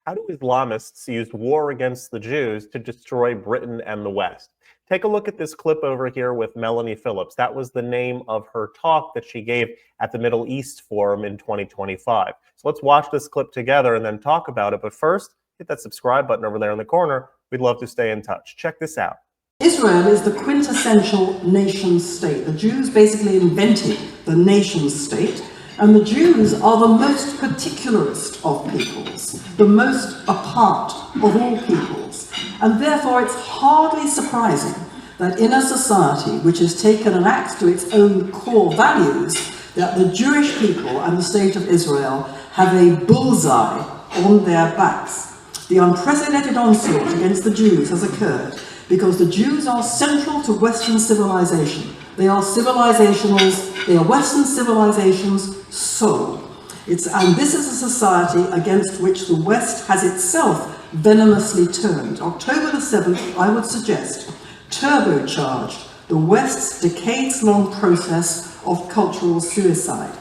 How do Islamists use war against the Jews to destroy Britain and the West? Take a look at this clip over here with Melanie Phillips. That was the name of her talk that she gave at the Middle East Forum in 2025. So let's watch this clip together and then talk about it. But first, hit that subscribe button over there in the corner. We'd love to stay in touch. Check this out. Israel is the quintessential nation state. The Jews basically invented the nation state, and the Jews are the most particularist of peoples, the most apart of all peoples. And therefore it's hardly surprising that in a society which has taken an axe to its own core values, that the Jewish people and the state of Israel have a bullseye on their backs. The unprecedented onslaught against the Jews has occurred because the Jews are central to Western civilization. They are civilizationals, they are Western civilization's soul. And this is a society against which the West has itself venomously turned. October the 7th, I would suggest, turbocharged the West's decades-long process of cultural suicide.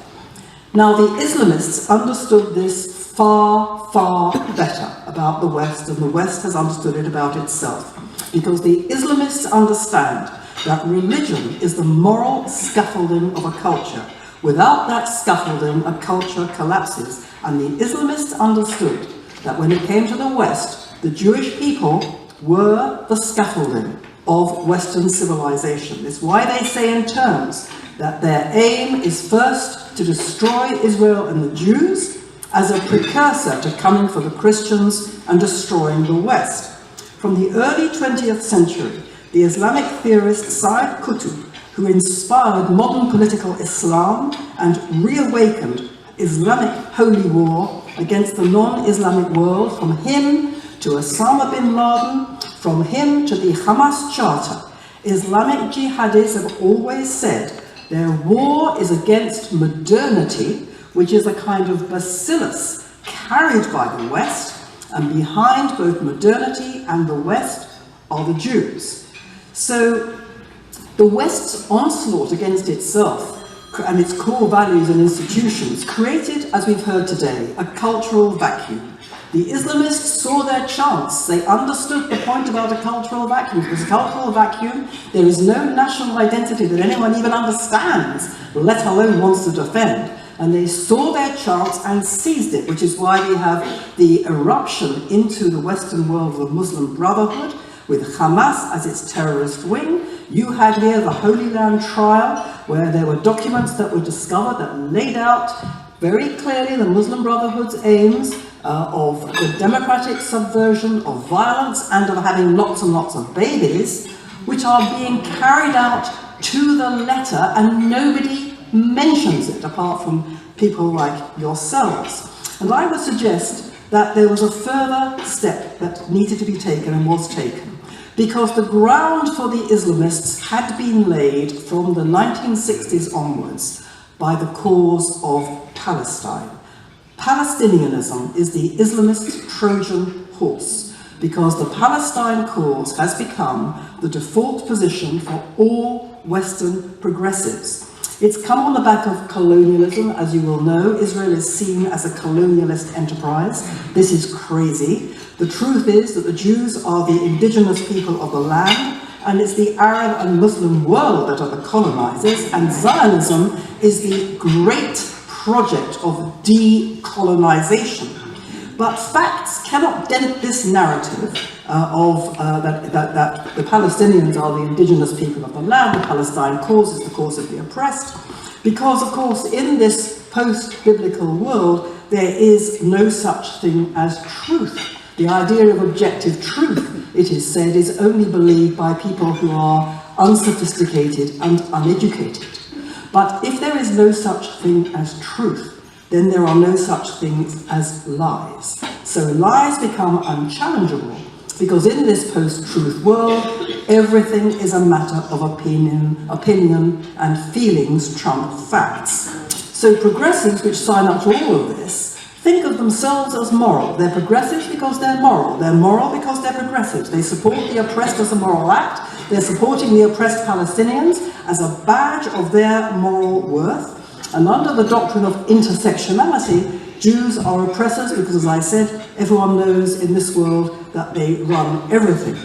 Now, the Islamists understood this far, far better about the West than the West has understood it about itself. Because the Islamists understand that religion is the moral scaffolding of a culture. Without that scaffolding, a culture collapses. And the Islamists understood that when it came to the West, the Jewish people were the scaffolding of Western civilization. It's why they say in terms that their aim is first to destroy Israel and the Jews as a precursor to coming for the Christians and destroying the West. From the early 20th century, the Islamic theorist Said Qutb, who inspired modern political Islam and reawakened Islamic holy war against the non-Islamic world, from him to Osama bin Laden, from him to the Hamas Charter, Islamic jihadis have always said their war is against modernity, which is a kind of bacillus carried by the West, and behind both modernity and the West are the Jews. So the West's onslaught against itself and its core values and institutions created, as we've heard today, a cultural vacuum. The Islamists saw their chance. They understood the point about a cultural vacuum. Because a cultural vacuum, there is no national identity that anyone even understands, let alone wants to defend. And they saw their chance and seized it, which is why we have the eruption into the Western world of the Muslim Brotherhood, with Hamas as its terrorist wing. You had here the Holy Land trial, where there were documents that were discovered that laid out very clearly the Muslim Brotherhood's aims of the democratic subversion, of violence, and of having lots and lots of babies, which are being carried out to the letter, and nobody mentions it apart from people like yourselves. And I would suggest that there was a further step that needed to be taken and was taken, because the ground for the Islamists had been laid from the 1960s onwards by the cause of Palestine. Palestinianism is the Islamist Trojan horse, because the Palestine cause has become the default position for all Western progressives. It's come on the back of colonialism. As you will know, Israel is seen as a colonialist enterprise. This is crazy. The truth is that the Jews are the indigenous people of the land, and it's the Arab and Muslim world that are the colonizers, and Zionism is the great project of decolonization. But facts cannot dent this narrative that the Palestinians are the indigenous people of the land, the Palestine cause is the cause of the oppressed, because, of course, in this post-biblical world, there is no such thing as truth. The idea of objective truth, it is said, is only believed by people who are unsophisticated and uneducated. But if there is no such thing as truth, then there are no such things as lies. So lies become unchallengeable, because in this post-truth world, everything is a matter of opinion, and feelings trump facts. So progressives which sign up to all of this think of themselves as moral. They're progressives because they're moral. They're moral because they're progressives. They support the oppressed as a moral act. They're supporting the oppressed Palestinians as a badge of their moral worth. And under the doctrine of intersectionality, Jews are oppressors because, as I said, everyone knows in this world that they run everything.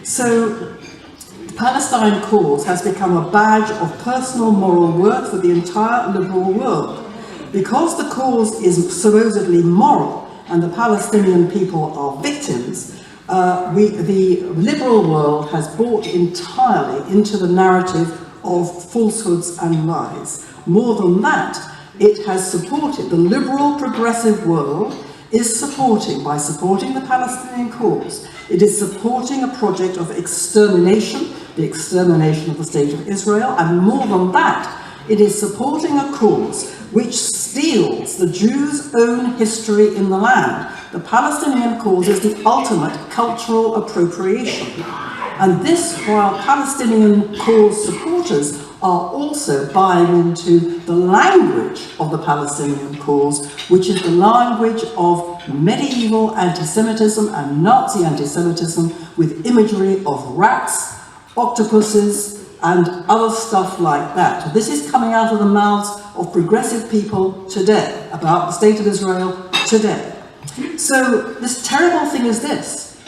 So the Palestine cause has become a badge of personal moral worth for the entire liberal world. Because the cause is supposedly moral and the Palestinian people are victims, the liberal world has bought entirely into the narrative of falsehoods and lies. More than that, it has supported, the liberal progressive world is supporting, by supporting the Palestinian cause, it is supporting a project of extermination, the extermination of the State of Israel, and more than that, it is supporting a cause which steals the Jews' own history in the land. The Palestinian cause is the ultimate cultural appropriation. And this, while Palestinian cause supporters are also buying into the language of the Palestinian cause, which is the language of medieval anti-Semitism and Nazi anti-Semitism with imagery of rats, octopuses, and other stuff like that. This is coming out of the mouths of progressive people today about the State of Israel today. So this terrible thing is this,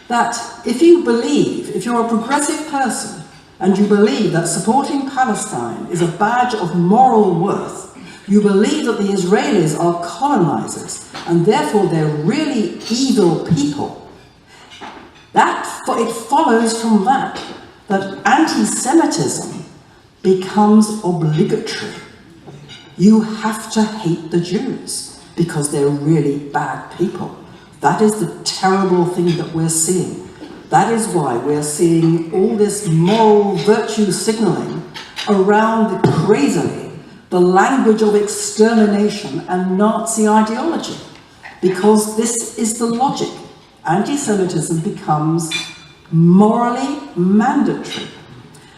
that if you believe, if you're a progressive person, and you believe that supporting Palestine is a badge of moral worth, you believe that the Israelis are colonizers, and therefore they're really evil people, it follows from that anti-Semitism becomes obligatory. You have to hate the Jews because they're really bad people. That is the terrible thing that we're seeing. That is why we're seeing all this moral virtue signaling around crazily the language of extermination and Nazi ideology, because this is the logic. Anti-Semitism becomes morally mandatory.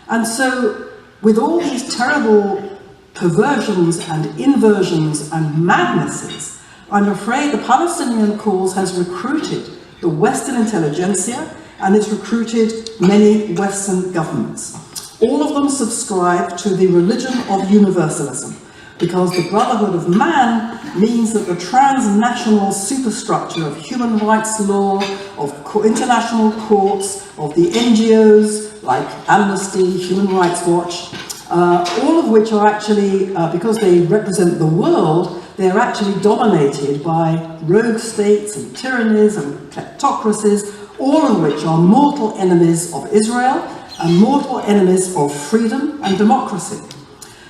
And so, with all these terrible perversions and inversions and madnesses, I'm afraid the Palestinian cause has recruited the Western intelligentsia, and it's recruited many Western governments. All of them subscribe to the religion of universalism, because the brotherhood of man means that the transnational superstructure of human rights law, of international courts, of the NGOs like Amnesty, Human Rights Watch, all of which are actually, because they represent the world, they're actually dominated by rogue states and tyrannies and kleptocracies, all of which are mortal enemies of Israel and mortal enemies of freedom and democracy.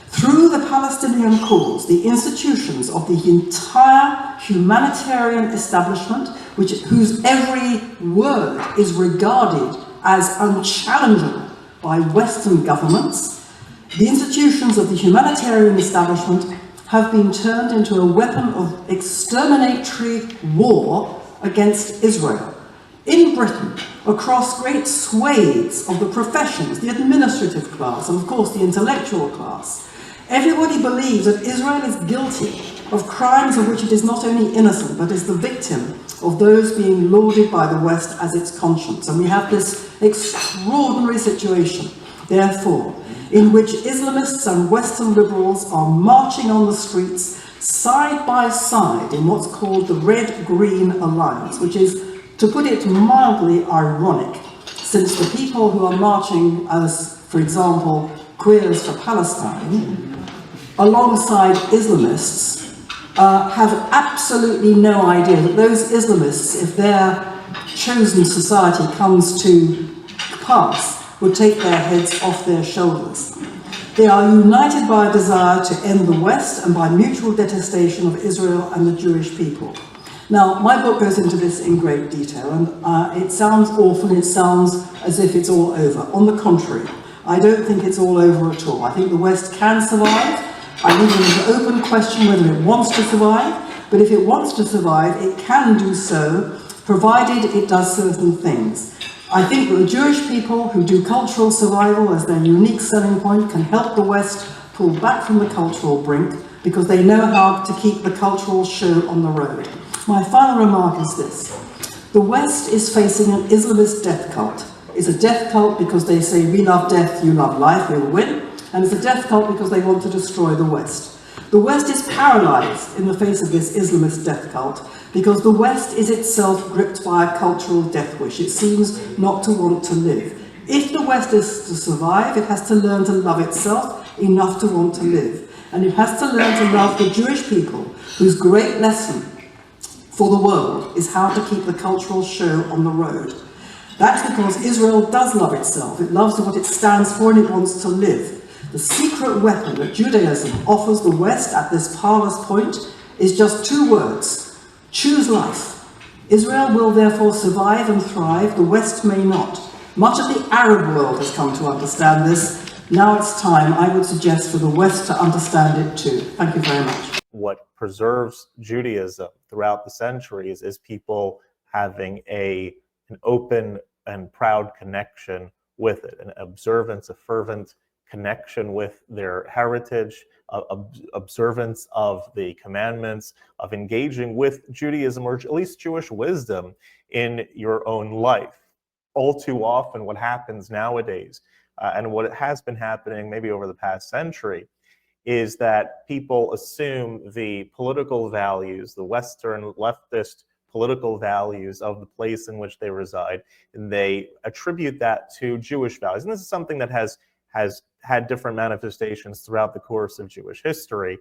Through the Palestinian cause, the institutions of the entire humanitarian establishment, whose every word is regarded as unchallengeable by Western governments, the institutions of the humanitarian establishment have been turned into a weapon of exterminatory war against Israel. In Britain, across great swathes of the professions, the administrative class, and of course the intellectual class, everybody believes that Israel is guilty of crimes of which it is not only innocent, but is the victim of those being lauded by the West as its conscience. And we have this extraordinary situation, therefore, in which Islamists and Western liberals are marching on the streets side by side in what's called the Red-Green Alliance, which is, to put it mildly, ironic, since the people who are marching as, for example, Queers for Palestine, alongside Islamists, have absolutely no idea that those Islamists, if their chosen society comes to pass, would take their heads off their shoulders. They are united by a desire to end the West and by mutual detestation of Israel and the Jewish people. Now, my book goes into this in great detail, and it sounds awful, it sounds as if it's all over. On the contrary, I don't think it's all over at all. I think the West can survive. I think it is an open question whether it wants to survive, but if it wants to survive, it can do so, provided it does certain things. I think that the Jewish people who do cultural survival as their unique selling point can help the West pull back from the cultural brink, because they know how to keep the cultural show on the road. My final remark is this. The West is facing an Islamist death cult. It's a death cult because they say, we love death, you love life, we will win. And it's a death cult because they want to destroy the West. The West is paralyzed in the face of this Islamist death cult because the West is itself gripped by a cultural death wish. It seems not to want to live. If the West is to survive, it has to learn to love itself enough to want to live. And it has to learn to love the Jewish people, whose great lesson for the world is how to keep the cultural show on the road. That's because Israel does love itself. It loves what it stands for and it wants to live. The secret weapon that Judaism offers the West at this parlous point is just two words: choose life. Israel will therefore survive and thrive, the West may not. Much of the Arab world has come to understand this. Now it's time, I would suggest, for the West to understand it too. Thank you very much. What preserves Judaism throughout the centuries is people having an open and proud connection with it, an observance, a fervent connection with their heritage, observance of the commandments, of engaging with Judaism, or at least Jewish wisdom, in your own life. All too often what happens nowadays, and what has been happening maybe over the past century, is that people assume the political values, the Western leftist political values of the place in which they reside, and they attribute that to Jewish values. And this is something that has had different manifestations throughout the course of Jewish history,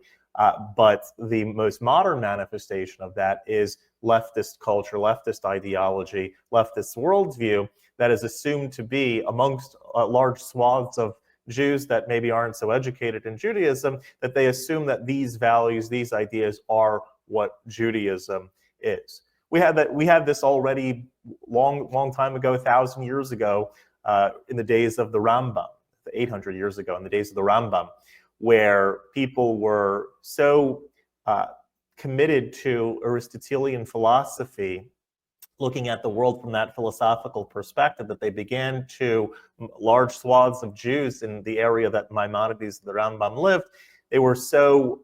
but the most modern manifestation of that is leftist culture, leftist ideology, leftist worldview that is assumed to be amongst large swaths of Jews that maybe aren't so educated in Judaism, that they assume that these values, these ideas are what Judaism is. We had this already long time ago, 1,000 years ago, in the days of the Rambam, 800 years ago, in the days of the Rambam, where people were so committed to Aristotelian philosophy, looking at the world from that philosophical perspective, that they began to, large swaths of Jews in the area that Maimonides, the Rambam, lived, they were so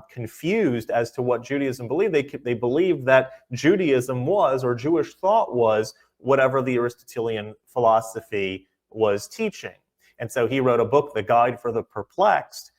confused as to what Judaism believed. They believed that Judaism was, or Jewish thought was, whatever the Aristotelian philosophy was teaching. And so he wrote a book, The Guide for the Perplexed,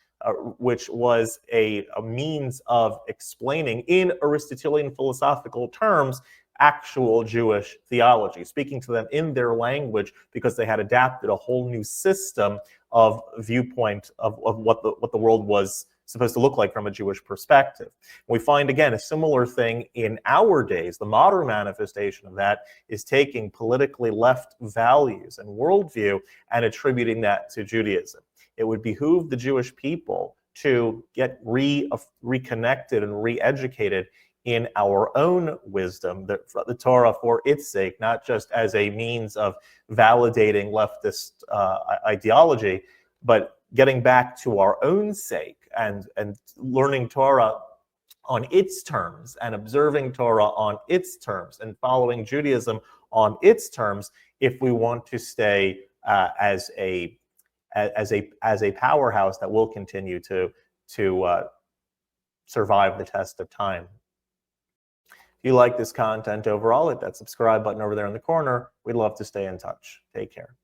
which was a means of explaining in Aristotelian philosophical terms actual Jewish theology, speaking to them in their language, because they had adapted a whole new system of viewpoint of what the world was supposed to look like from a Jewish perspective. We find, again, a similar thing in our days. The modern manifestation of that is taking politically left values and worldview and attributing that to Judaism. It would behoove the Jewish people to get reconnected and re-educated in our own wisdom, the Torah for its sake, not just as a means of validating leftist ideology, but getting back to our own sake and learning Torah on its terms and observing Torah on its terms and following Judaism on its terms, if we want to stay as a powerhouse that will continue to survive the test of time. If you like this content overall, hit that subscribe button over there in the corner. We'd love to stay in touch. Take care.